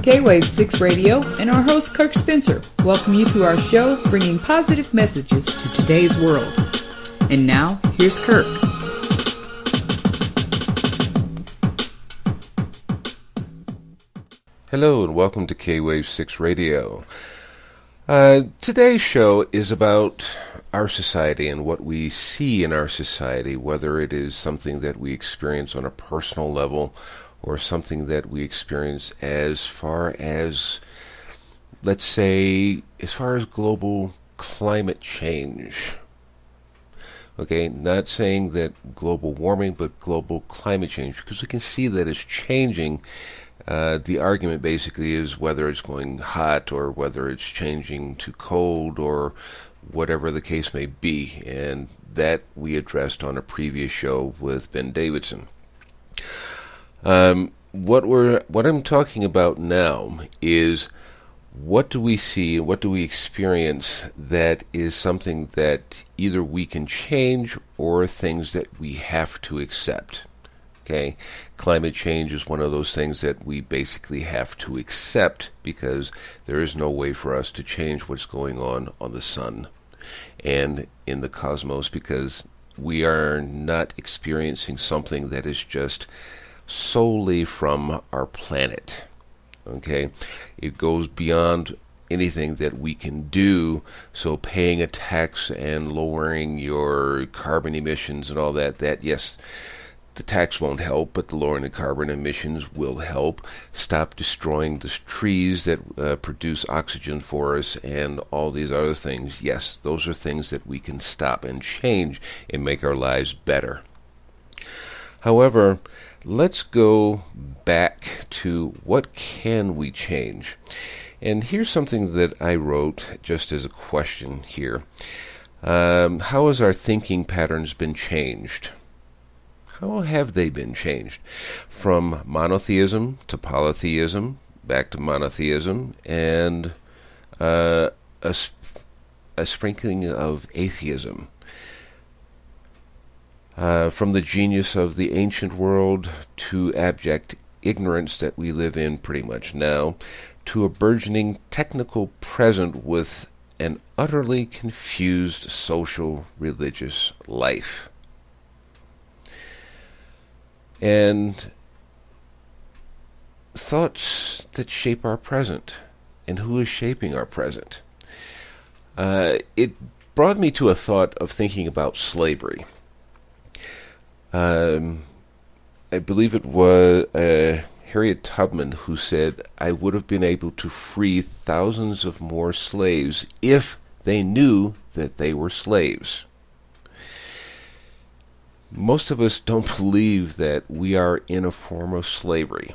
K-Wave 6 Radio and our host Kirk Spencer welcome you to our show bringing positive messages to today's world. And now, here's Kirk. Hello and welcome to K-Wave 6 Radio. Today's show is about our society and what we see in our society, whether it is something that we experience on a personal level or something that we experience as far as, let's say, as far as global climate change. Okay, not saying that global warming, but global climate change, because we can see that it's changing. The argument basically is whether it's going hot or whether it's changing to cold or whatever the case may be, and that we addressed on a previous show with Ben Davidson. What I'm talking about now is what do we see, what do we experience that is something that either we can change or things that we have to accept. Okay, climate change is one of those things that we basically have to accept because there is no way for us to change what's going on the sun and in the cosmos, because we are not experiencing something that is just solely from our planet. Okay, it goes beyond anything that we can do. So paying a tax and lowering your carbon emissions and all that, yes, the tax won't help, but the lowering the carbon emissions will help. Stop destroying the trees that produce oxygen for us and all these other things. Yes, those are things that we can stop and change and make our lives better. However, let's go back to what can we change. And here's something that I wrote just as a question here. How has our thinking patterns been changed? How have they been changed? From monotheism to polytheism, back to monotheism, and a sprinkling of atheism. From the genius of the ancient world to abject ignorance that we live in pretty much now, to a burgeoning technical present with an utterly confused social religious life. And thoughts that shape our present, and who is shaping our present. It brought me to a thought of thinking about slavery. I believe it was Harriet Tubman who said, "I would have been able to free thousands of more slaves if they knew that they were slaves." Most of us don't believe that we are in a form of slavery.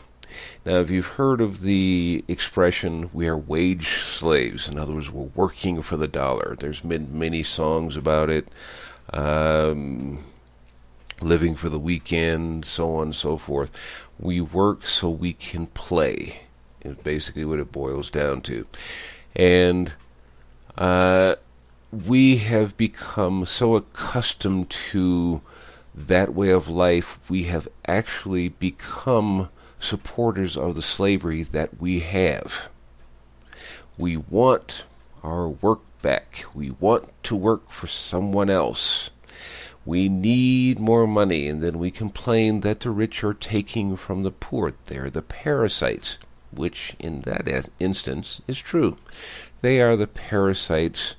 Now, if you've heard of the expression, we are wage slaves, in other words, we're working for the dollar. There's been many songs about it, living for the weekend, so on and so forth. We work so we can play, is basically what it boils down to. And we have become so accustomed to that way of life, we have actually become supporters of the slavery that we have. We want our work back. We want to work for someone else. We need more money, and then we complain that the rich are taking from the poor. They're the parasites, which in that instance is true. They are the parasites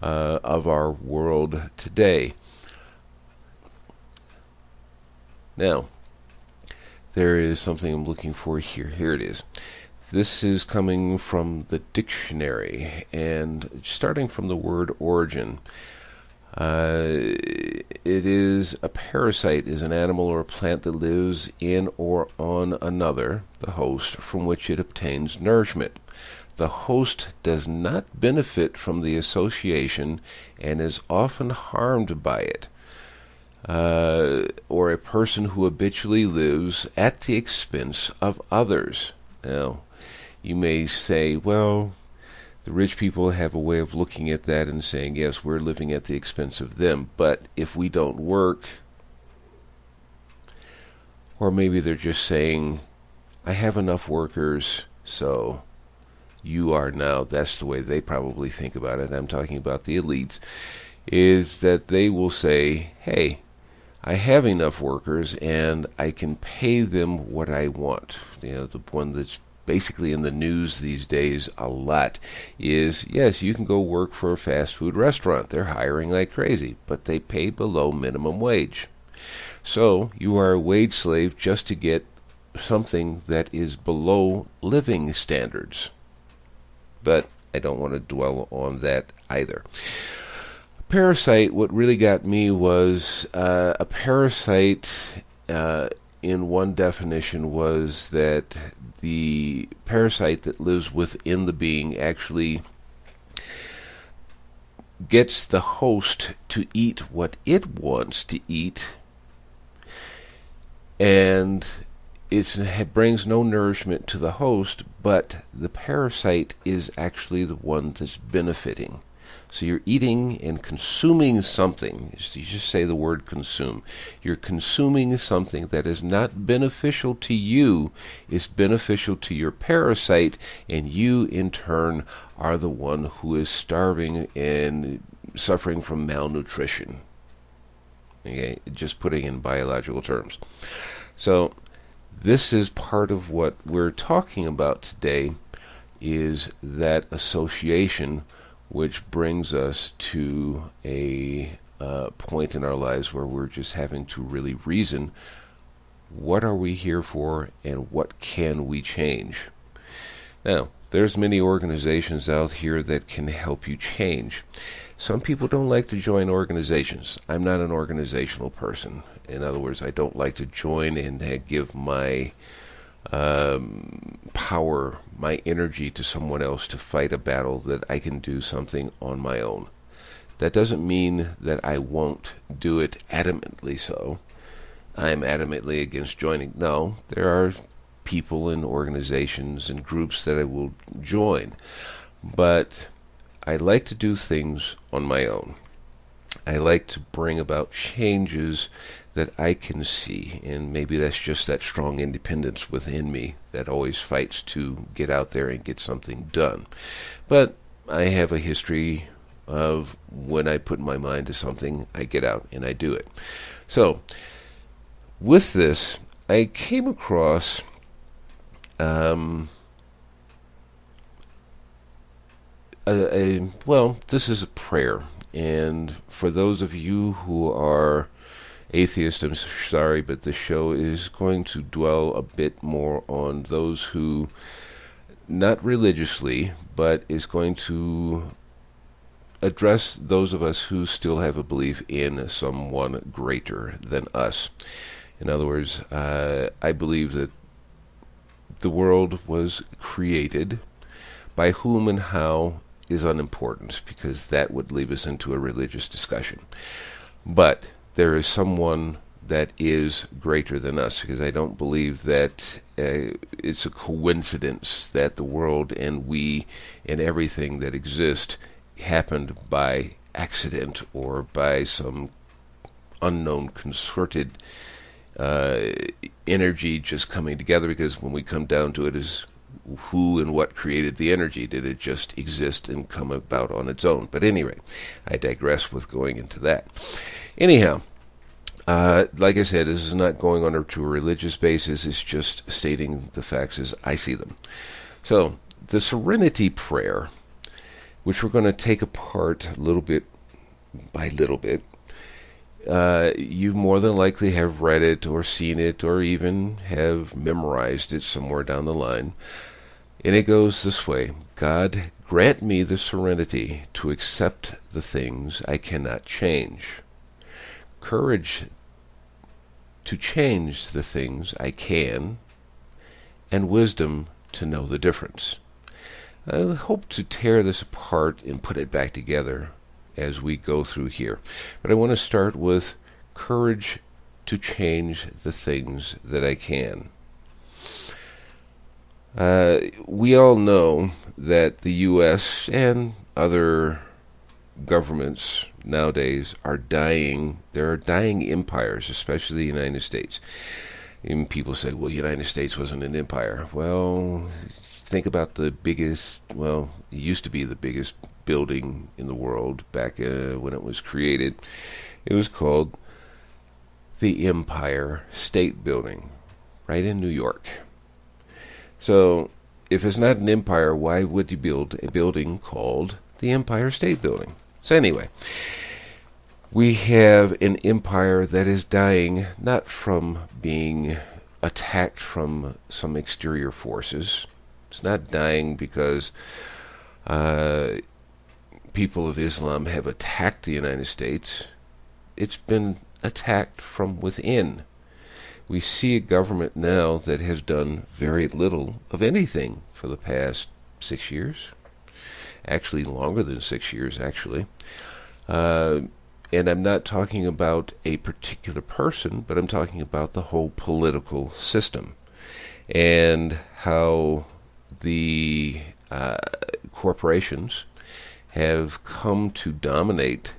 of our world today. Now, there is something I'm looking for here. Here it is. This is coming from the dictionary, and starting from the word origin. It is a parasite is an animal or a plant that lives in or on another, the host, from which it obtains nourishment. The host does not benefit from the association and is often harmed by it. Or a person who habitually lives at the expense of others. Now, you may say, well, the rich people have a way of looking at that and saying, yes, we're living at the expense of them, but if we don't work, or maybe they're just saying, I have enough workers, So you are now, that's the way they probably think about it. I'm talking about the elites, is that they will say, hey, I have enough workers and I can pay them what I want. The one that's basically in the news these days a lot is, yes, you can go work for a fast food restaurant. They're hiring like crazy, but they pay below minimum wage. So you are a wage slave just to get something that is below living standards. But I don't want to dwell on that either. Parasite, what really got me was a parasite, in one definition, was that the parasite that lives within the being actually gets the host to eat what it wants to eat, and it brings no nourishment to the host, but the parasite is actually the one that's benefiting. So you're eating and consuming something. You just say the word consume. You're consuming something that is not beneficial to you, is beneficial to your parasite, and you in turn are the one who is starving and suffering from malnutrition. Okay, just putting in biological terms. So this is part of what we're talking about today, is that association, which brings us to a point in our lives where we're just having to really reason, what are we here for and what can we change? Now, there's many organizations out here that can help you change. Some people don't like to join organizations. I'm not an organizational person. In other words, I don't like to join and give my power, my energy to someone else to fight a battle that I can do something on my own. That doesn't mean that I won't do it adamantly so. I'm adamantly against joining. No, there are people and organizations and groups that I will join, but I like to do things on my own. I like to bring about changes that I can see, and maybe that's just that strong independence within me that always fights to get out there and get something done. But I have a history of when I put my mind to something, I get out and I do it. So, with this, I came across this is a prayer, and for those of you who are atheist, I'm sorry, but the show is going to dwell a bit more on those who, not religiously, but is going to address those of us who still have a belief in someone greater than us. In other words, I believe that the world was created. By whom and how is unimportant, because that would leave us into a religious discussion. But there is someone that is greater than us, because I don't believe that it's a coincidence that the world and we and everything that exists happened by accident or by some unknown concerted energy just coming together, because when we come down to it, is who and what created the energy? Did it just exist and come about on its own? But anyway, I digress with going into that. Anyhow, like I said, this is not going on to a religious basis. It's just stating the facts as I see them. So, the Serenity prayer, which we're going to take apart little bit by little bit. You more than likely have read it or seen it or even have memorized it somewhere down the line. And it goes this way: God, grant me the serenity to accept the things I cannot change, courage to change the things I can, and wisdom to know the difference. I hope to tear this apart and put it back together as we go through here. But I want to start with courage to change the things that I can. We all know that the U.S. and other governments nowadays are dying. There are dying empires, especially the United States. And people say, well, the United States wasn't an empire. Well, think about the biggest, well, it used to be the biggest building in the world back when it was created. It was called the Empire State Building, right in New York. So, if it's not an empire, why would you build a building called the Empire State Building? So anyway, we have an empire that is dying not from being attacked from some exterior forces. It's not dying because people of Islam have attacked the United States. It's been attacked from within. We see a government now that has done very little of anything for the past 6 years. Actually, longer than 6 years, actually. And I'm not talking about a particular person, but I'm talking about the whole political system and how the corporations have come to dominate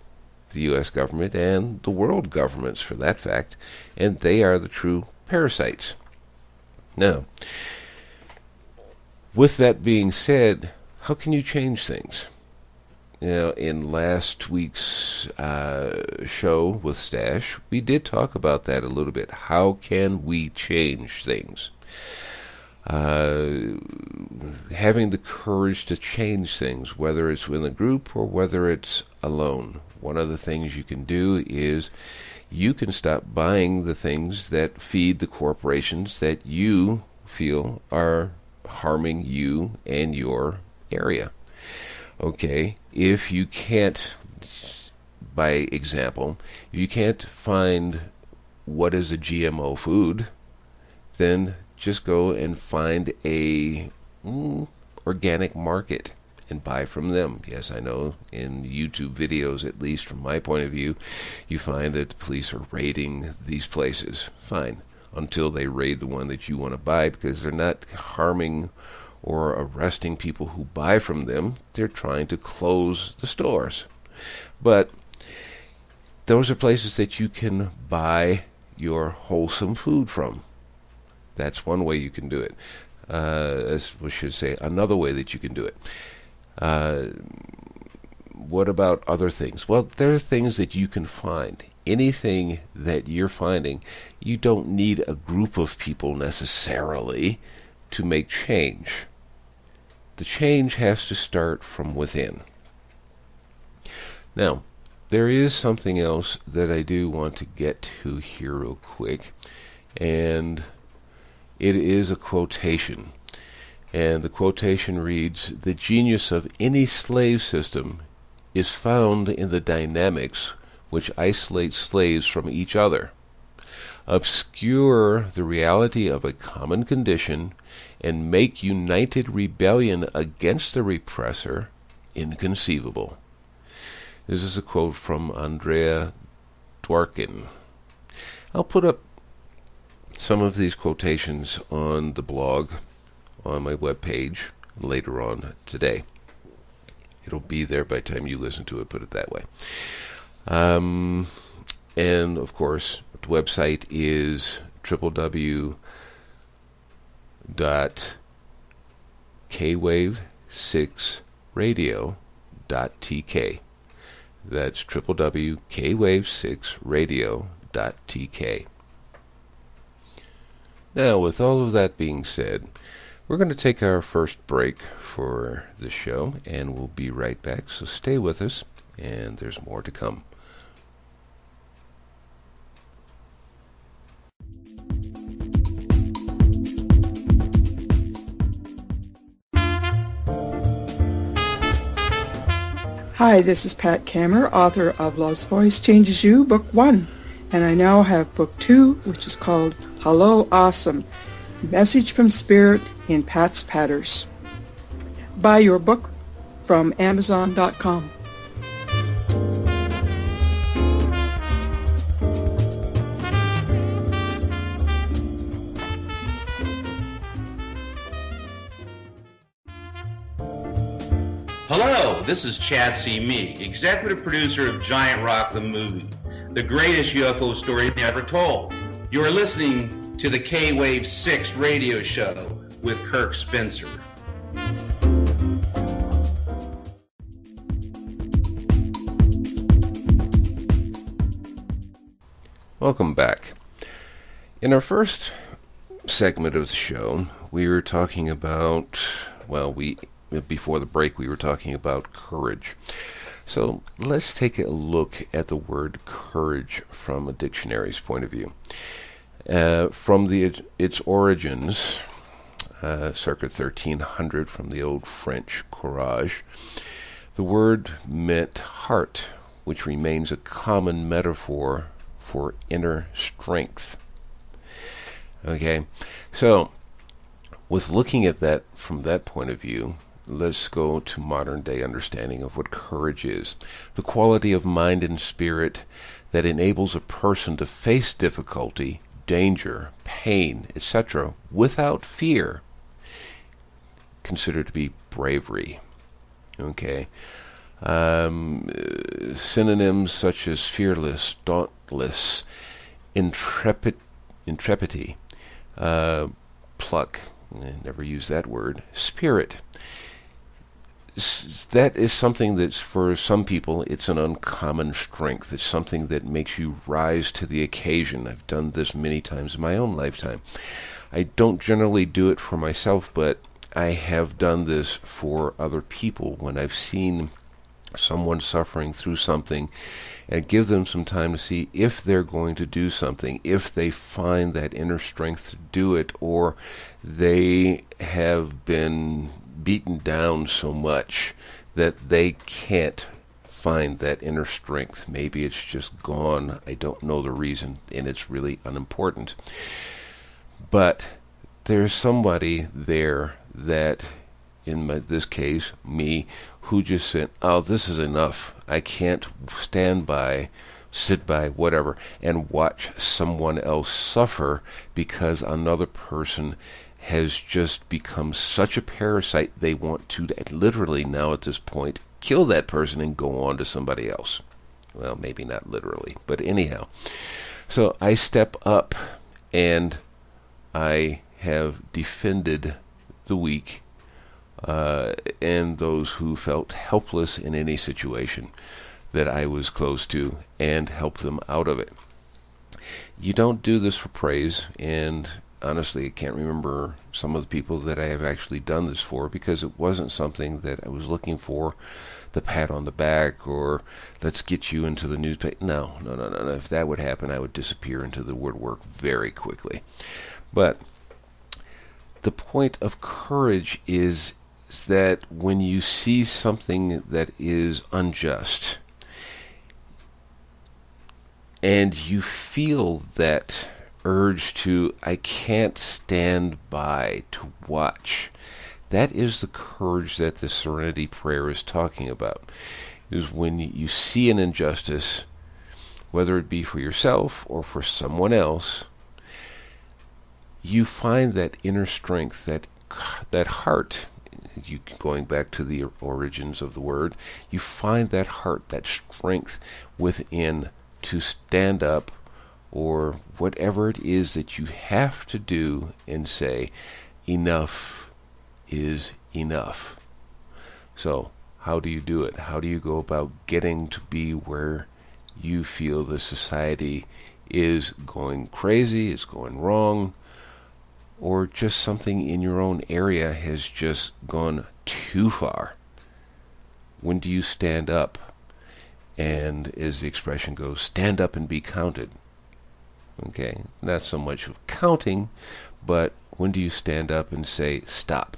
the U.S. government and the world governments, for that fact, and they are the true parasites. Now, with that being said, how can you change things? You know, in last week's show with Stash, we did talk about that a little bit. How can we change things? Having the courage to change things, whether it's in a group or whether it's alone. One of the things you can do is you can stop buying the things that feed the corporations that you feel are harming you and your area. Okay, if you can't, by example, if you can't find what is a GMO food, then just go and find a organic market and buy from them. Yes, I know in YouTube videos, at least from my point of view, you find that the police are raiding these places. Fine, until they raid the one that you want to buy, because they're not harming or arresting people who buy from them. They're trying to close the stores. But those are places that you can buy your wholesome food from. That's one way you can do it. As we should say, another way that you can do it. What about other things? Well, there are things that you can find. Anything that you're finding, you don't need a group of people necessarily to make change. The change has to start from within. Now, there is something else that I do want to get to here real quick, and it is a quotation. And the quotation reads, "The genius of any slave system is found in the dynamics which isolate slaves from each other, obscure the reality of a common condition, and make united rebellion against the repressor inconceivable." This is a quote from Andrea Dworkin. I'll put up some of these quotations on the blog on my webpage later on today. It'll be there by the time you listen to it, put it that way. And of course, the website is www.kwave6radio.tk. That's www.kwave6radio.tk. Now, with all of that being said, we're going to take our first break for the show, and we'll be right back. So stay with us, and there's more to come. Hi, this is Pat Kammer, author of Love's Voice Changes You, Book 1. And I now have Book 2, which is called Hello Awesome, Message from Spirit in Pat's Patters. Buy your book from Amazon.com. Hello, this is Chad C. Meek, executive producer of Giant Rock the Movie, the greatest UFO story ever told. You are listening to the K-Wave 6 radio show with Kirk Spencer. Welcome back. In our first segment of the show, we were talking about, before the break, we were talking about courage. So let's take a look at the word courage from a dictionary's point of view. From its origins, circa 1300, from the old French courage, the word meant heart, which remains a common metaphor for inner strength. Okay, so with looking at that from that point of view, let's go to modern day understanding of what courage is. The quality of mind and spirit that enables a person to face difficulty, danger, pain, etc. without fear, considered to be bravery. Okay. Synonyms such as fearless, dauntless, intrepidity, pluck, never use that word, spirit. That is something that's, for some people, it's an uncommon strength. It's something that makes you rise to the occasion. I've done this many times in my own lifetime. I don't generally do it for myself, but I have done this for other people when I've seen someone suffering through something, and give them some time to see if they're going to do something, if they find that inner strength to do it, or they have been beaten down so much that they can't find that inner strength. Maybe it's just gone. I don't know the reason, and it's really unimportant. But there's somebody there that, in this case, me, who just said, oh, this is enough. I can't stand by, sit by, whatever, and watch someone else suffer because another person has just become such a parasite they want to literally now at this point kill that person and go on to somebody else. Well, maybe not literally, but anyhow. So I step up and I have defended the weak and those who felt helpless in any situation that I was close to, and help them out of it. You don't do this for praise, and honestly, I can't remember some of the people that I have actually done this for, because it wasn't something that I was looking for, the pat on the back, or let's get you into the newspaper. No. If that would happen, I would disappear into the woodwork very quickly. But the point of courage is that when you see something that is unjust, and you feel that urge to, I can't stand by to watch, that is the courage that the Serenity prayer is talking about. Is when you see an injustice, whether it be for yourself or for someone else, you find that inner strength, that heart. You, going back to the origins of the word, you find that heart, that strength within to stand up, or whatever it is that you have to do, and say, enough is enough. So, how do you do it? How do you go about getting to be where you feel the society is going crazy, is going wrong, or just something in your own area has just gone too far? When do you stand up? And as the expression goes, stand up and be counted. Okay, not so much of counting, but when do you stand up and say, stop?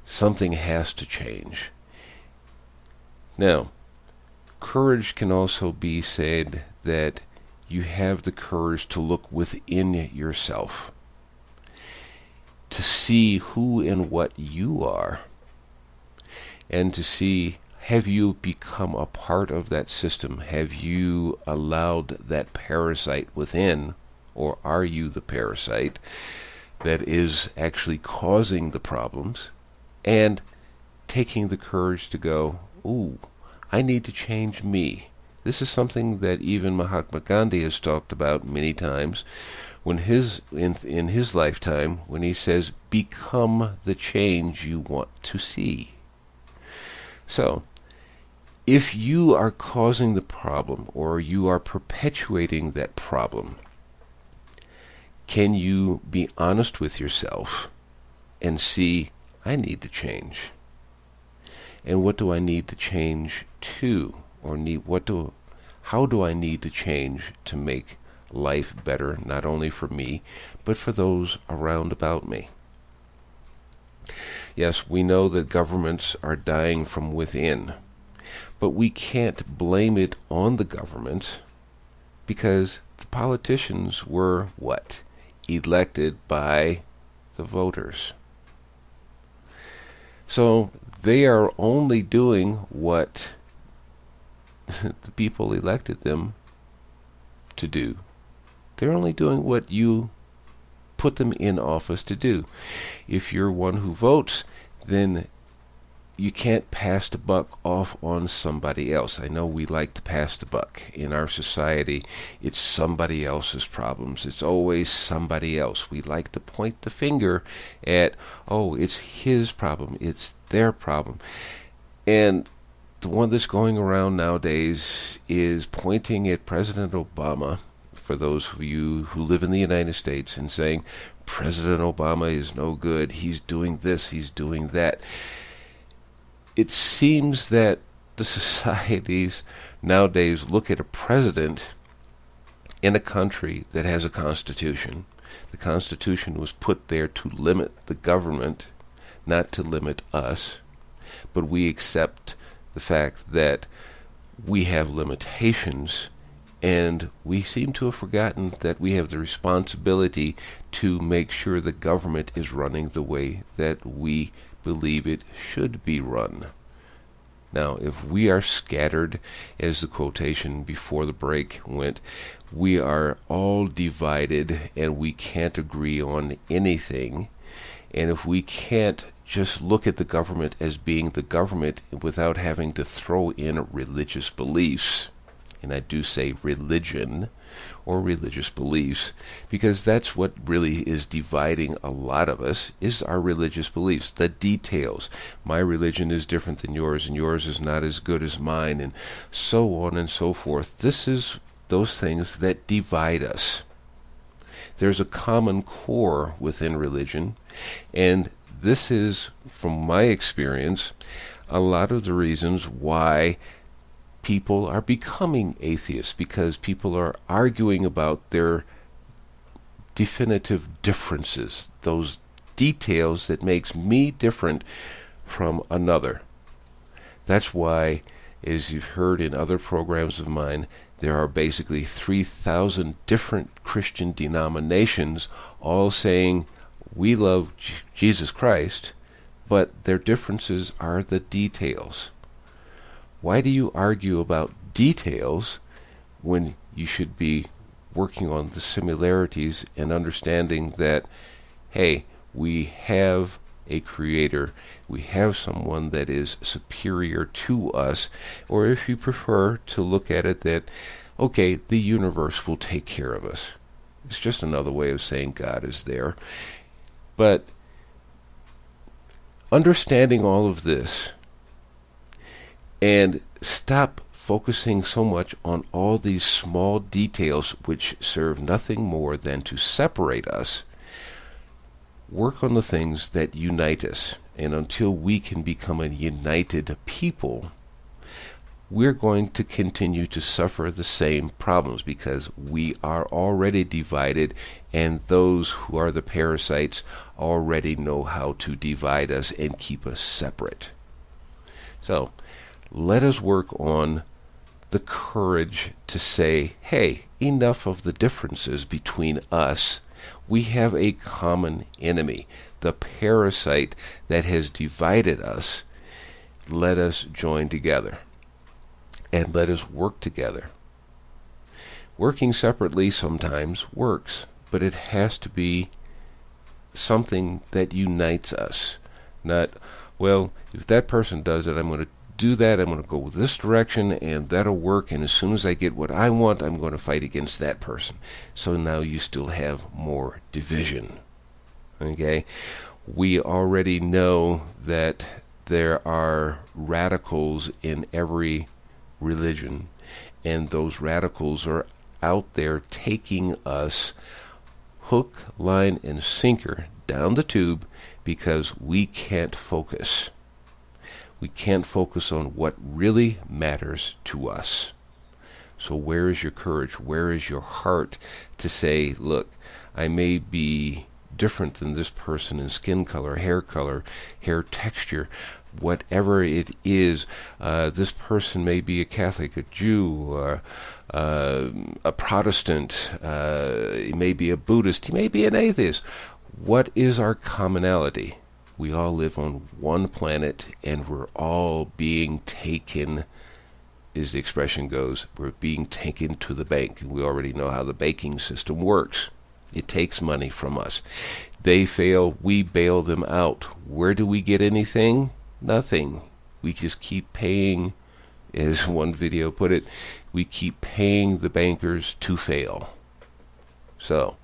Something has to change. Now, courage can also be said that you have the courage to look within yourself, to see who and what you are, and to see, have you become a part of that system? Have you allowed that parasite within, or are you the parasite that is actually causing the problems? And taking the courage to go, ooh, I need to change me. This is something that even Mahatma Gandhi has talked about many times when in his lifetime, when he says, become the change you want to see. So, if you are causing the problem, or you are perpetuating that problem, can you be honest with yourself and see, I need to change? And what do I need to change to? Or how do I need to change to make life better, not only for me, but for those around about me? Yes, we know that governments are dying from within, but we can't blame it on the government, because the politicians were what? Elected by the voters. So they are only doing what the people elected them to do. They're only doing what you put them in office to do. If you're one who votes, then you can't pass the buck off on somebody else. I know we like to pass the buck. In our society, it's somebody else's problems. It's always somebody else. We like to point the finger at, oh, it's his problem. It's their problem. And the one that's going around nowadays is pointing at President Obama, for those of you who live in the United States, and saying, President Obama is no good. He's doing this. He's doing that. It seems that the societies nowadays look at a president in a country that has a constitution. The Constitution was put there to limit the government, not to limit us. But we accept the fact that we have limitations, and we seem to have forgotten that we have the responsibility to make sure the government is running the way that we believe it should be run. Now, if we are scattered, as the quotation before the break went, we are all divided and we can't agree on anything, and if we can't just look at the government as being the government without having to throw in religious beliefs, and I do say religion or religious beliefs, because that's what really is dividing a lot of us, is our religious beliefs, the details. My religion is different than yours, and yours is not as good as mine, and so on and so forth. This is those things that divide us. There's a common core within religion, and this is, from my experience, a lot of the reasons why people are becoming atheists, because people are arguing about their definitive differences, those details that makes me different from another. That's why, as you've heard in other programs of mine, there are basically 3,000 different Christian denominations all saying we love Jesus Christ, but their differences are the details. Why do you argue about details when you should be working on the similarities and understanding that, hey, we have a creator, we have someone that is superior to us, or if you prefer to look at it that, okay, the universe will take care of us. It's just another way of saying God is there. But understanding all of this, and stop focusing so much on all these small details which serve nothing more than to separate us. Work on the things that unite us. And until we can become a united people, we're going to continue to suffer the same problems, because we are already divided, and those who are the parasites already know how to divide us and keep us separate. So, let us work on the courage to say, hey, enough of the differences between us. We have a common enemy, the parasite that has divided us. Let us join together, and let us work together. Working separately sometimes works, but it has to be something that unites us. Not, well, if that person does it, I'm going to do that. I'm going to go this direction, and that'll work. And as soon as I get what I want, I'm going to fight against that person. So now you still have more division. Okay? We already know that there are radicals in every religion, and those radicals are out there taking us hook, line, and sinker down the tube because we can't focus. We can't focus on what really matters to us. So where is your courage? Where is your heart to say, look, I may be different than this person in skin color, hair texture, whatever it is. This person may be a Catholic, a Jew, a Protestant, he may be a Buddhist, he may be an atheist. What is our commonality? We all live on one planet, and we're all being taken, as the expression goes, we're being taken to the bank. We already know how the banking system works. It takes money from us. They fail, we bail them out. Where do we get anything? Nothing. We just keep paying, as one video put it, we keep paying the bankers to fail. So,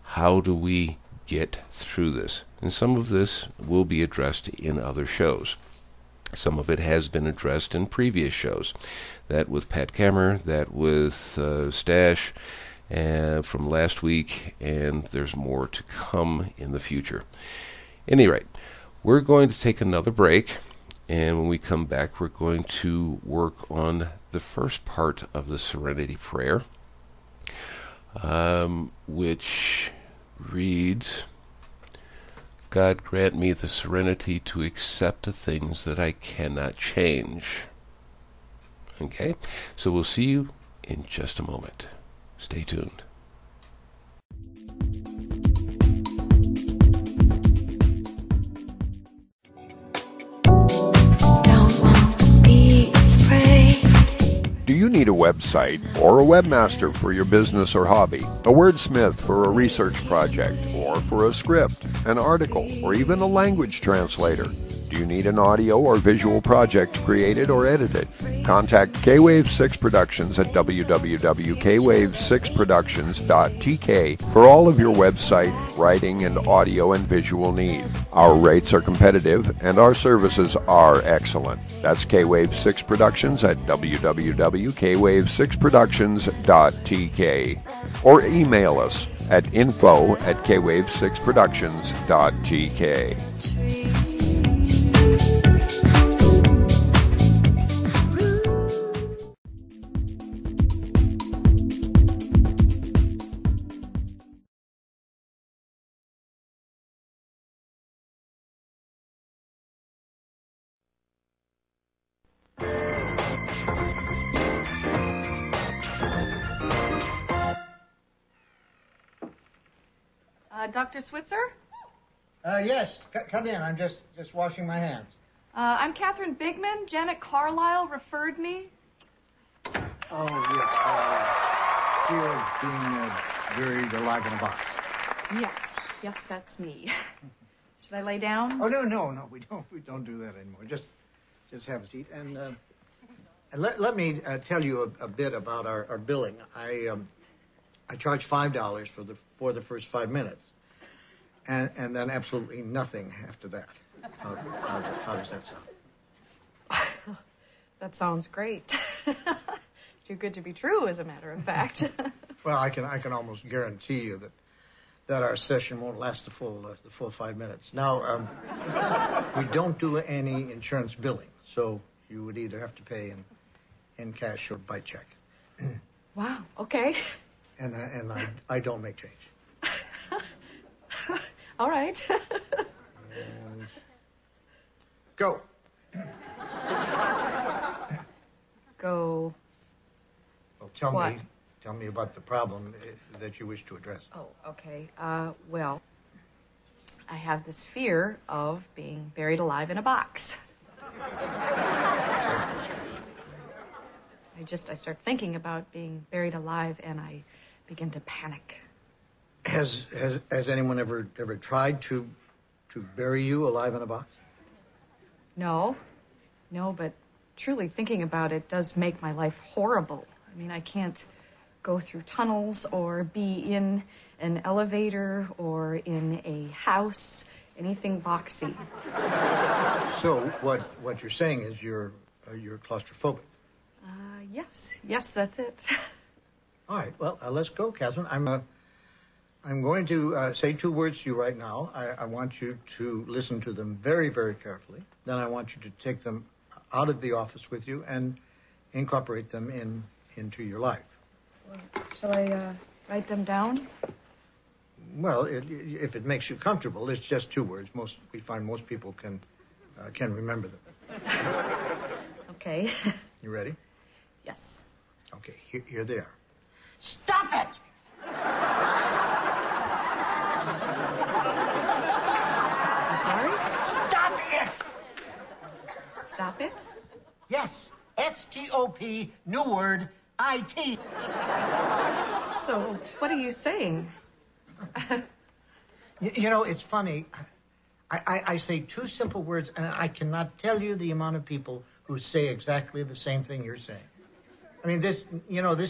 how do we get through this? And some of this will be addressed in other shows. Some of it has been addressed in previous shows. That with Pat Kammer, that with Stash, from last week, and there's more to come in the future. At any rate, we're going to take another break, and when we come back, we're going to work on the first part of the Serenity Prayer, which reads, God grant me the serenity to accept the things that I cannot change. Okay, so we'll see you in just a moment. Stay tuned. Do you need a website or a webmaster for your business or hobby, a wordsmith for a research project, or for a script, an article, or even a language translator? Do you need an audio or visual project created or edited? Contact K-Wave 6 Productions at www.kwave6productions.tk for all of your website, writing, and audio and visual needs. Our rates are competitive and our services are excellent. That's K-Wave 6 Productions at www.kwave6productions.tk or email us at info@kwave6productions.tk. Dr. Switzer? Yes, come in. I'm just washing my hands. I'm Catherine Bigman. Janet Carlisle referred me. Oh, yes. Fear of being buried alive in a box. Yes, that's me. Should I lay down? Oh, no. We don't do that anymore. Just have a seat. And let me tell you a bit about our billing. I charge $5 for the first 5 minutes. And then absolutely nothing after that. How does that sound? That sounds great. Too good to be true, as a matter of fact. Well, I can almost guarantee you that our session won't last the full 5 minutes. Now, we don't do any insurance billing, so you would either have to pay in cash or by check. Wow. Okay. And I don't make change. All right. And go. Go. Well, tell What? me about the problem that you wish to address. Oh, okay. Well, I have this fear of being buried alive in a box. I start thinking about being buried alive, and I begin to panic. Has anyone ever tried to bury you alive in a box? No, but truly thinking about it does make my life horrible. I mean, I can't go through tunnels or be in an elevator or in a house, anything boxy. So what you're saying is you're claustrophobic. Yes, that's it. All right, well, let's go, Catherine. I'm going to say 2 words to you right now. I want you to listen to them very, very carefully. Then I want you to take them out of the office with you and incorporate them into your life. Shall I write them down? Well, if it makes you comfortable, it's just 2 words. We find most people can remember them. Okay. You ready? Yes. Okay, here they are. Stop it! I'm sorry? Stop it! Stop it? Yes, S-T-O-P, new word, I-T. So, what are you saying? You know, it's funny. I say 2 simple words, and I cannot tell you the amount of people who say exactly the same thing you're saying. I mean, this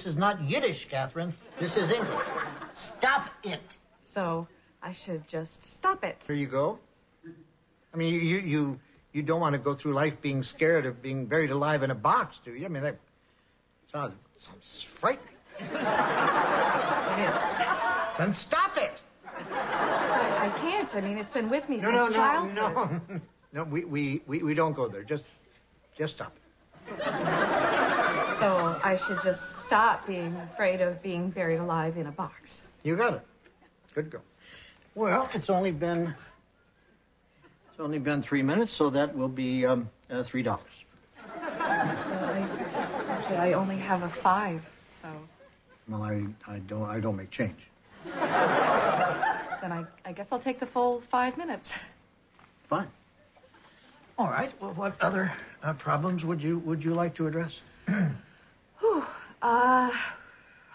is not Yiddish, Catherine. This is English. Stop it. So, I should just stop it. There you go. I mean, you don't want to go through life being scared of being buried alive in a box, do you? I mean, that sounds frightening. It is. Then stop it. I can't. I mean, it's been with me since childhood. No, we don't go there. Just stop it. So I should just stop being afraid of being buried alive in a box. You got it. Good girl. Well, it's only been 3 minutes, so that will be $3. Actually, I only have a 5, so. Well, I don't make change. Then I guess I'll take the full 5 minutes. Fine. All right. Well, what other problems would you like to address?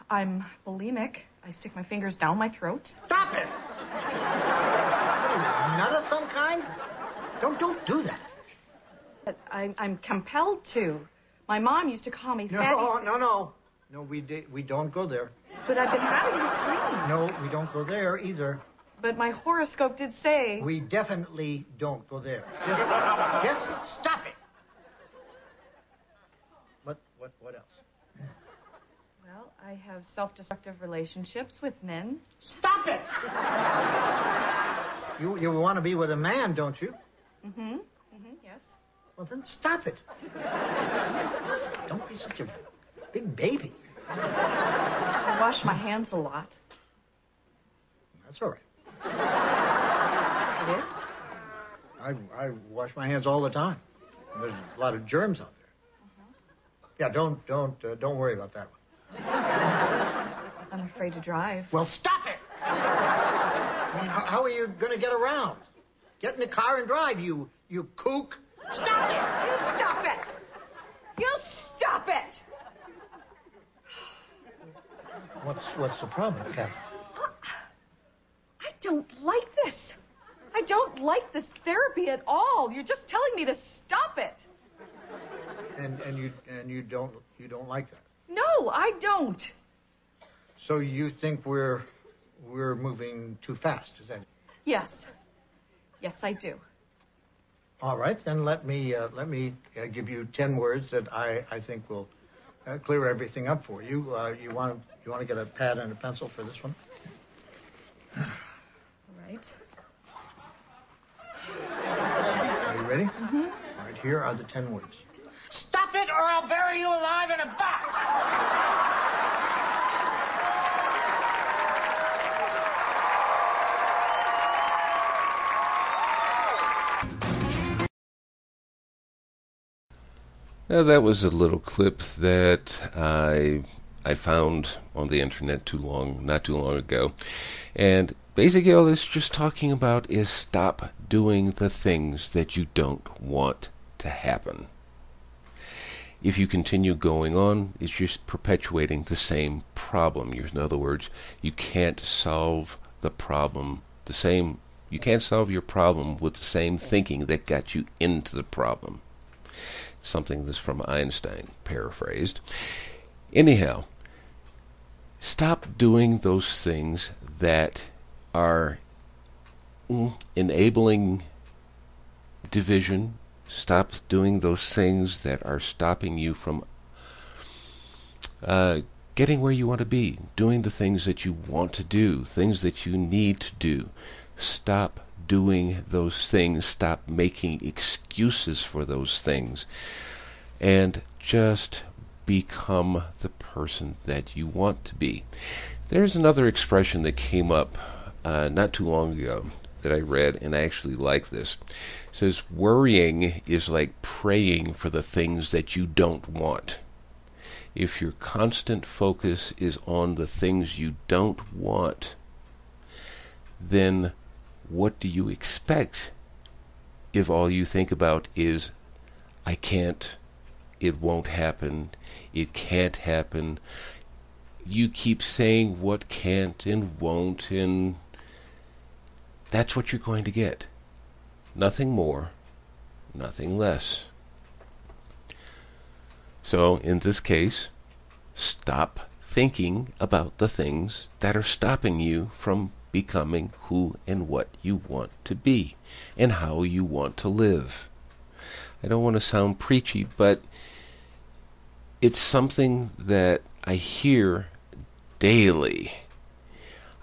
I'm bulimic. I stick my fingers down my throat. Stop it! Nut of some kind? Don't do that. But I'm compelled to. My mom used to call me fatty. No, we don't go there. But I've been having this dream. No, we don't go there either. But my horoscope did say... We definitely don't go there. Just stop it. What else? Well, I have self-destructive relationships with men. Stop it! You want to be with a man, don't you? Yes. Well, then stop it. Don't be such a big baby. I wash my hands a lot. That's all right. It is? I wash my hands all the time. There's a lot of germs out there. Yeah, don't worry about that one. I'm afraid to drive. Well, stop it! I mean, how are you going to get around? Get in the car and drive, you kook. Stop it! You stop it! You stop it! What's the problem, Catherine? I don't like this. I don't like this therapy at all. You're just telling me to stop it. And you don't like that? No, I don't. So you think we're moving too fast? Is that? Yes, I do. All right, then let me give you 10 words that I think will clear everything up for you. You want to get a pad and a pencil for this one? All right. Are you ready? Mm-hmm. All right, here are the 10 words. Stop it or I'll bury you alive in a box! Now, that was a little clip that I found on the internet not too long ago. And basically all it's just talking about is stop doing the things that you don't want to happen. If you continue going on, it's just perpetuating the same problem. In other words, you can't solve the problem you can't solve your problem with the same thinking that got you into the problem. Something that's from Einstein, paraphrased. Anyhow, stop doing those things that are enabling division. Stop doing those things that are stopping you from getting where you want to be, doing the things that you want to do, things that you need to do. Stop doing those things. Stop making excuses for those things. And just become the person that you want to be. There's another expression that came up not too long ago that I read, and I actually like this. It says, worrying is like praying for the things that you don't want. If your constant focus is on the things you don't want, then what do you expect if all you think about is, I can't, it won't happen, it can't happen? You keep saying what can't and won't, and that's what you're going to get. Nothing more, nothing less. So, in this case, stop thinking about the things that are stopping you from becoming who and what you want to be and how you want to live. I don't want to sound preachy, but it's something that I hear daily.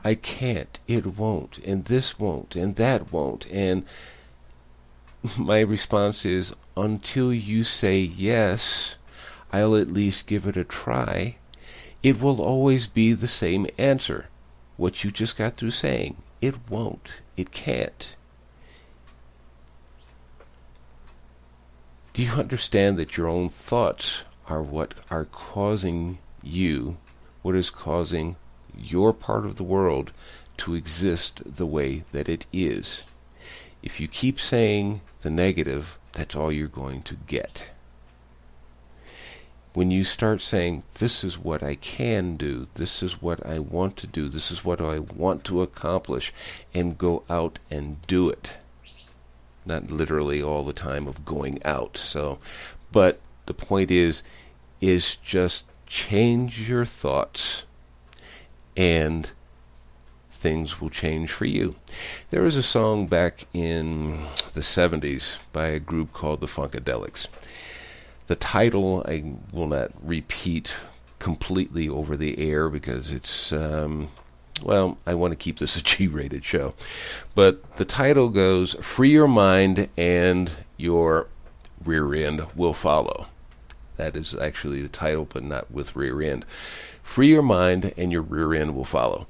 I can't, it won't, and this won't, and that won't. And my response is, until you say yes, I'll at least give it a try. It will always be the same answer. What you just got through saying. It won't. It can't. Do you understand that your own thoughts are what are causing you, what is causing your part of the world to exist the way that it is? If you keep saying the negative, that's all you're going to get. When you start saying, this is what I can do, this is what I want to do, this is what I want to accomplish, and go out and do it. Not literally all the time of going out. But the point is just change your thoughts and things will change for you. There was a song back in the 70s by a group called the Funkadelics. The title I will not repeat completely over the air because it's, well, I want to keep this a G-rated show. But the title goes, Free Your Mind and Your Rear End Will Follow. That is actually the title, but not with rear end. Free your mind and your rear end will follow.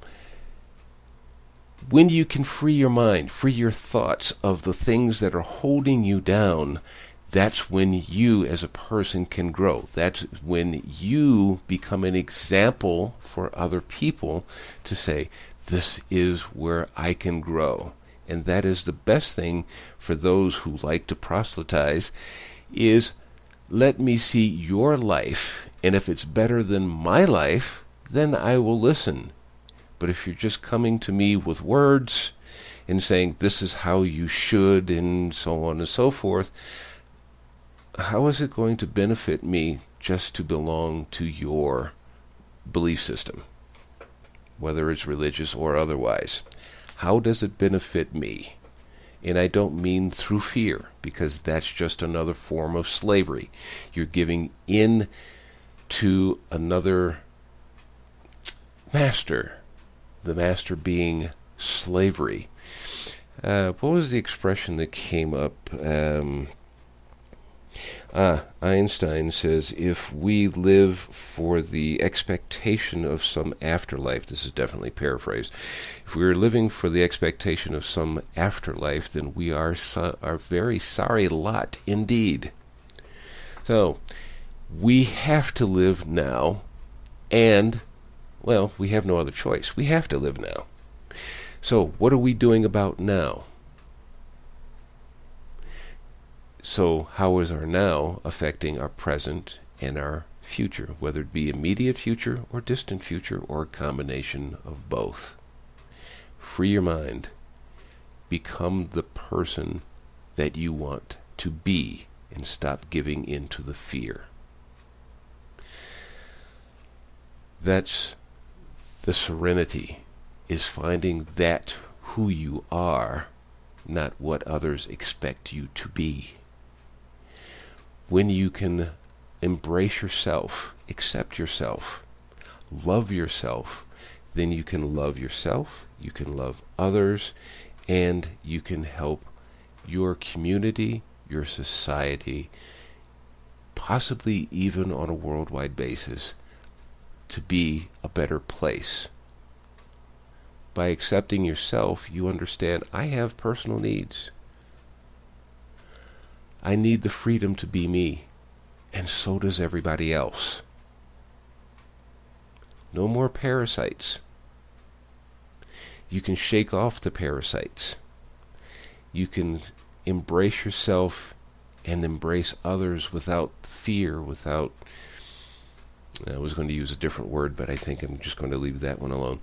When you can free your mind, free your thoughts of the things that are holding you down, that's when you as a person can grow. That's when you become an example for other people to say, this is where I can grow. And that is the best thing for those who like to proselytize, is let me see your life, and if it's better than my life, then I will listen. But if you're just coming to me with words and saying this is how you should and so on and so forth, how is it going to benefit me just to belong to your belief system, whether it's religious or otherwise? How does it benefit me? And I don't mean through fear, because that's just another form of slavery. You're giving in to another master, the master being slavery. What was the expression that came up? Einstein says, if we live for the expectation of some afterlife, this is definitely paraphrased, if we are living for the expectation of some afterlife, then we are very sorry lot indeed. So, we have to live now, and, well, we have no other choice. We have to live now. So, what are we doing about now? So how is our now affecting our present and our future, whether it be immediate future or distant future or a combination of both? Free your mind. Become the person that you want to be, and stop giving in to the fear. That's the serenity, is finding that who you are, not what others expect you to be. When you can embrace yourself, accept yourself, love yourself, then you can love yourself, you can love others, and you can help your community, your society, possibly even on a worldwide basis, to be a better place. By accepting yourself, you understand, I have personal needs. I need the freedom to be me, and so does everybody else. No more parasites. You can shake off the parasites. You can embrace yourself and embrace others without fear, without... I was going to use a different word, but I think I'm just going to leave that one alone.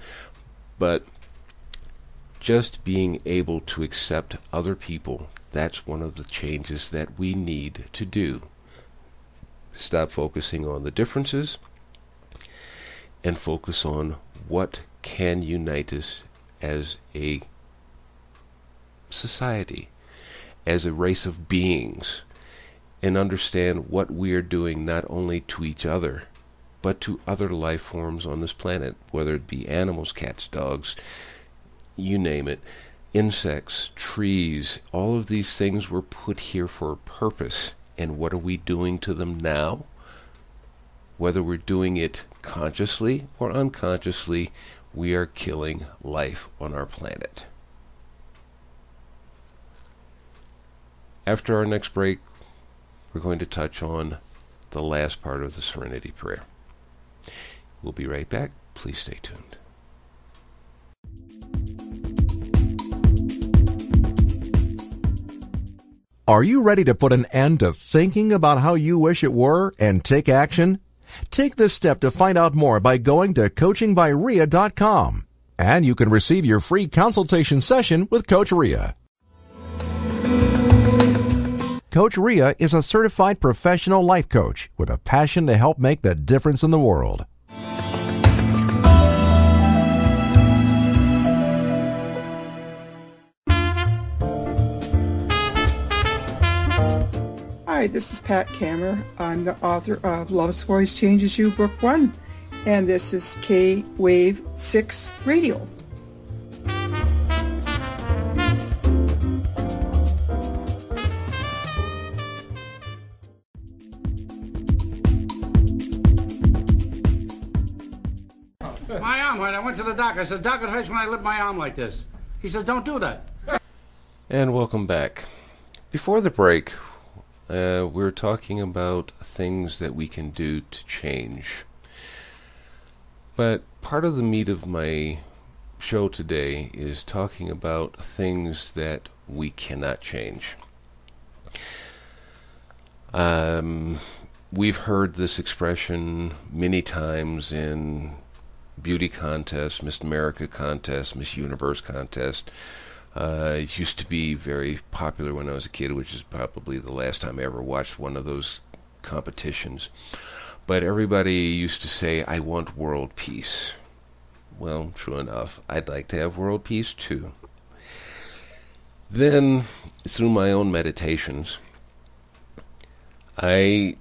But just being able to accept other people, that's one of the changes that we need to do. Stop focusing on the differences and focus on what can unite us as a society, as a race of beings, and understand what we're doing not only to each other, but to other life forms on this planet, whether it be animals, cats, dogs, you name it, insects, trees. All of these things were put here for a purpose. And what are we doing to them now? Whether we're doing it consciously or unconsciously, we are killing life on our planet. After our next break, we're going to touch on the last part of the Serenity Prayer. We'll be right back. Please stay tuned. Are you ready to put an end to thinking about how you wish it were and take action? Take this step to find out more by going to coachingbyria.com. And you can receive your free consultation session with Coach Ria. Coach Ria is a certified professional life coach with a passion to help make the difference in the world. Hi, this is Pat Kammer. I'm the author of Love's Voice Changes You, Book 1, and this is K-Wave 6 Radio. My arm hurt. I went to the doctor. I said, Doc, it hurts when I lift my arm like this. He said, don't do that. And welcome back. Before the break, we're talking about things that we can do to change. But part of the meat of my show today is talking about things that we cannot change. We've heard this expression many times in beauty contests, Miss America contests, Miss Universe contest. It used to be very popular when I was a kid, which is probably the last time I ever watched one of those competitions. But everybody used to say, I want world peace. Well, true enough, I'd like to have world peace too. Then, through my own meditations, I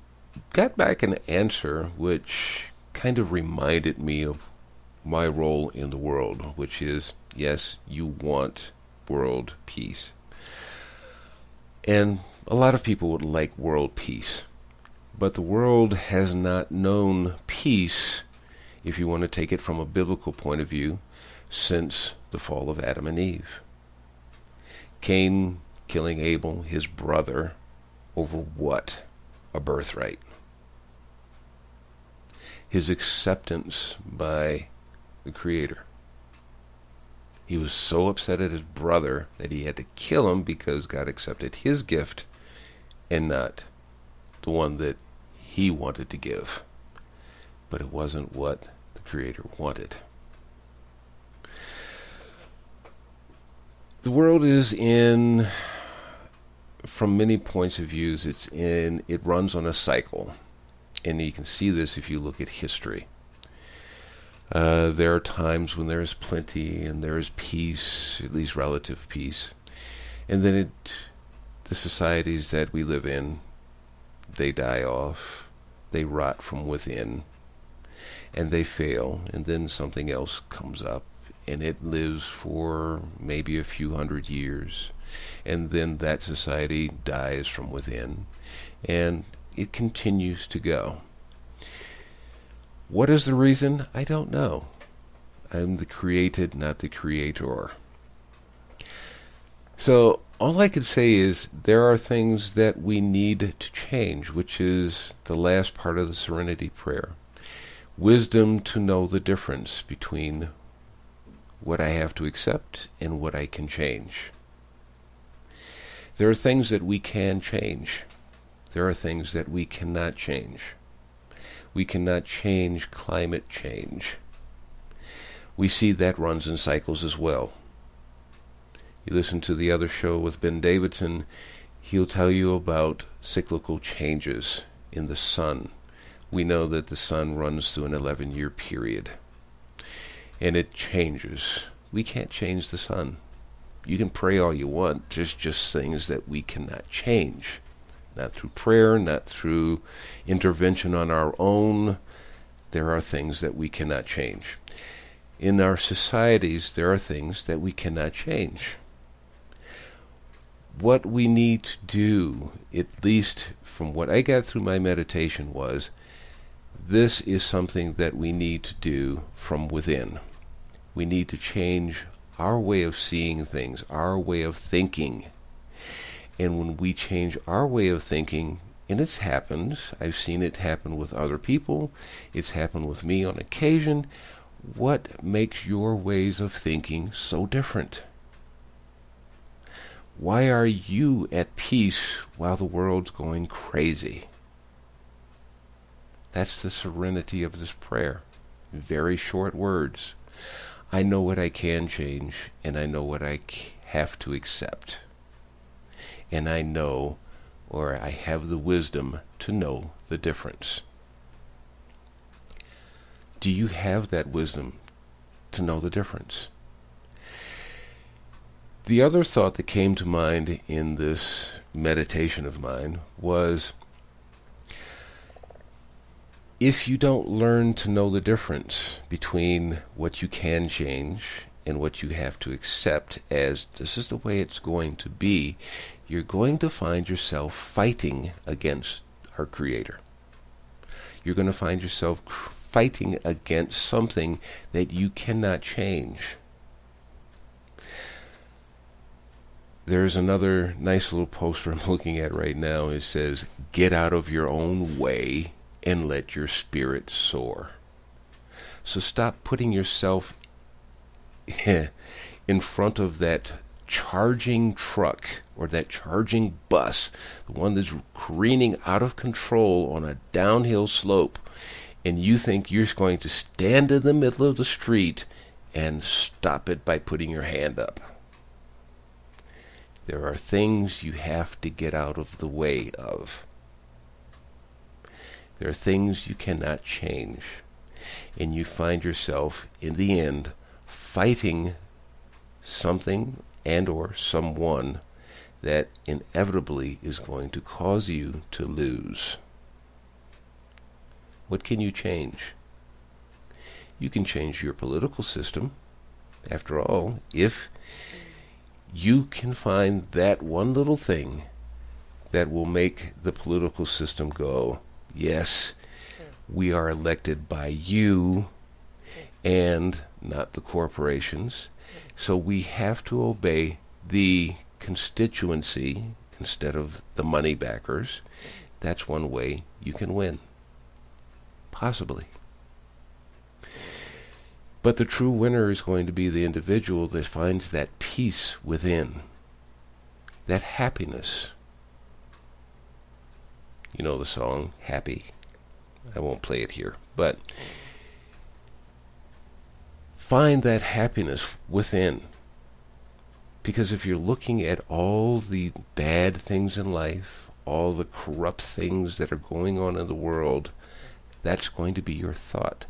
got back an answer which kind of reminded me of my role in the world, which is, yes, you want world peace. And a lot of people would like world peace. But the world has not known peace, if you want to take it from a biblical point of view, since the fall of Adam and Eve. Cain killing Abel, his brother, over what? A birthright. His acceptance by the Creator. He was so upset at his brother that he had to kill him because God accepted his gift and not the one that he wanted to give. But it wasn't what the Creator wanted. The world is in from many points of views, it runs on a cycle. And you can see this if you look at history. There are times when there is plenty and there is peace, at least relative peace. And then the societies that we live in, they die off, they rot from within, and they fail, and then something else comes up, and it lives for maybe a few hundred years, and then that society dies from within, and it continues to go. What is the reason? I don't know. I'm the created, not the creator. So all I can say is there are things that we need to change, which is the last part of the Serenity prayer. Wisdom to know the difference between what I have to accept and what I can change. There are things that we can change. There are things that we cannot change. We cannot change climate change. We see that runs in cycles as well. You listen to the other show with Ben Davidson, he'll tell you about cyclical changes in the sun. We know that the sun runs through an 11-year period, and it changes. We can't change the sun. You can pray all you want. There's just things that we cannot change. Not through prayer, not through intervention on our own. There are things that we cannot change. In our societies, there are things that we cannot change. What we need to do, at least from what I got through my meditation, was this is something that we need to do from within. We need to change our way of seeing things, our way of thinking. And when we change our way of thinking, and it's happened, I've seen it happen with other people, it's happened with me on occasion, what makes your ways of thinking so different? Why are you at peace while the world's going crazy? That's the serenity of this prayer. Very short words. I know what I can change, and I know what I have to accept. And I know, or I have the wisdom to know the difference. Do you have that wisdom to know the difference? The other thought that came to mind in this meditation of mine was, if you don't learn to know the difference between what you can change and what you have to accept as this is the way it's going to be, you're going to find yourself fighting against our Creator. You're going to find yourself fighting against something that you cannot change. There's another nice little poster I'm looking at right now. It says, get out of your own way and let your spirit soar. So stop putting yourself in front of that charging truck or that charging bus, the one that's careening out of control on a downhill slope, and you think you're going to stand in the middle of the street and stop it by putting your hand up. There are things you have to get out of the way of. There are things you cannot change. And you find yourself, in the end, fighting something and or someone that inevitably is going to cause you to lose. What can you change? You can change your political system. After all, if you can find that one little thing that will make the political system go, yes, we are elected by you and not the corporations, so we have to obey the constituency instead of the money backers. That's one way you can win. Possibly. But the true winner is going to be the individual that finds that peace within, that happiness. You know the song, Happy. I won't play it here, but find that happiness within. Because if you're looking at all the bad things in life, all the corrupt things that are going on in the world, that's going to be your thought.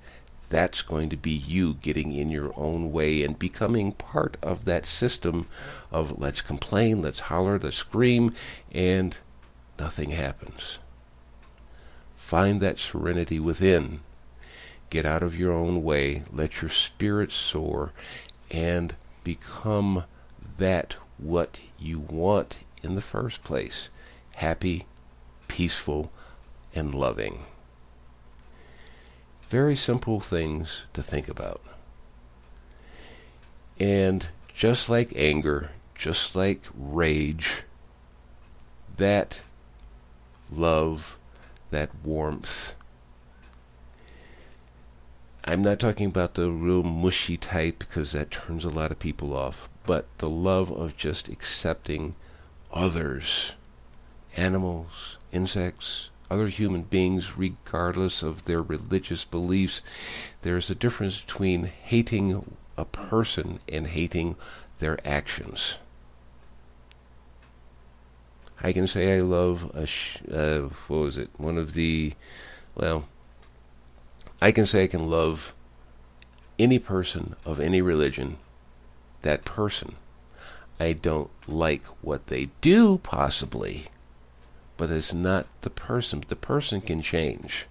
That's going to be you getting in your own way and becoming part of that system of let's complain, let's holler, let's scream, and nothing happens. Find that serenity within. Get out of your own way. Let your spirit soar and become that what you want in the first place. Happy, peaceful, and loving. Very simple things to think about. And just like anger, just like rage, that love, that warmth, I'm not talking about the real mushy type because that turns a lot of people off, but the love of just accepting others, animals, insects, other human beings, regardless of their religious beliefs. There's a difference between hating a person and hating their actions. I can say I love I can say I can love any person of any religion, that person. I don't like what they do, possibly, but it's not the person. The person can change.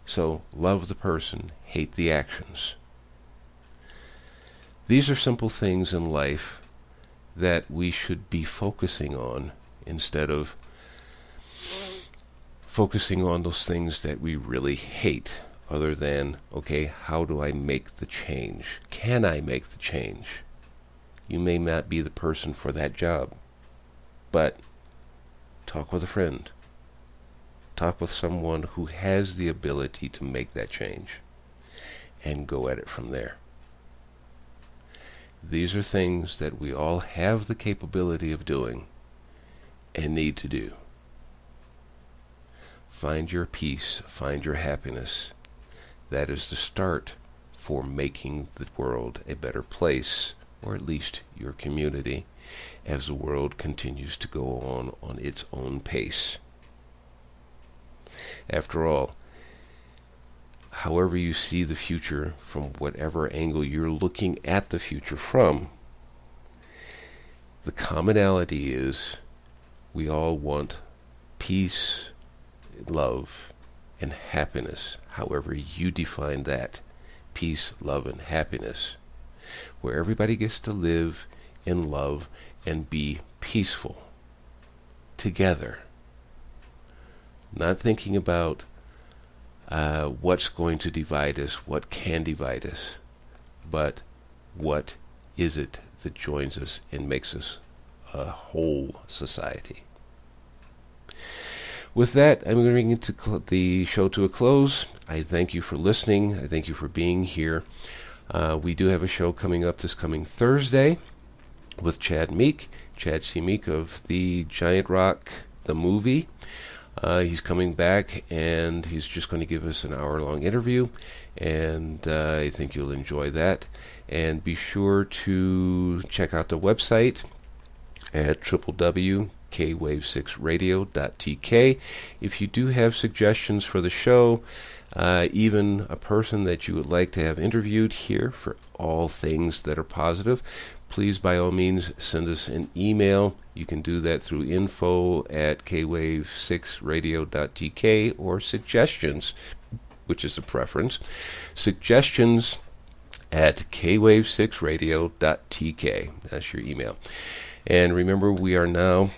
So, love the person, hate the actions. These are simple things in life that we should be focusing on instead of focusing on those things that we really hate, other than, okay, how do I make the change? Can I make the change? You may not be the person for that job, but talk with a friend. Talk with someone who has the ability to make that change and go at it from there. These are things that we all have the capability of doing and need to do. Find your peace, find your happiness. That is the start for making the world a better place, or at least your community, as the world continues to go on its own pace. After all, however you see the future, from whatever angle you're looking at the future from, the commonality is we all want peace, love, and happiness, however you define that. Peace, love, and happiness, where everybody gets to live in love and be peaceful together. Not thinking about what's going to divide us, what can divide us, but what is it that joins us and makes us a whole society. With that, I'm going to bring the show to a close. I thank you for listening. I thank you for being here. We do have a show coming up this coming Thursday with Chad C. Meek of the Giant Rock, the movie. He's coming back, and he's just going to give us an hour-long interview, and I think you'll enjoy that. And be sure to check out the website at www.kwave6radio.tk. If you do have suggestions for the show, even a person that you would like to have interviewed here for all things that are positive, please by all means send us an email. You can do that through info@kwave6radio.tk, or suggestions, which is the preference, suggestions at kwave6radio.tk. That's your email. And remember, we are now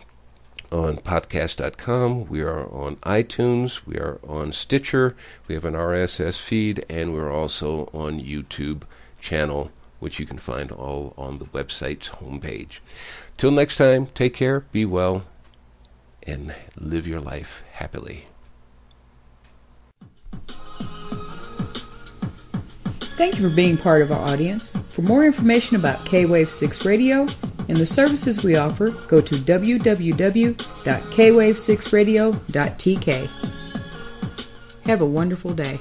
on podcast.com, we are on iTunes, we are on Stitcher, we have an RSS feed, and we're also on YouTube channel, which you can find all on the website's homepage. Till next time, take care, be well, and live your life happily. Thank you for being part of our audience. For more information about K-Wave 6 Radio and the services we offer, go to www.kwave6radio.tk. Have a wonderful day.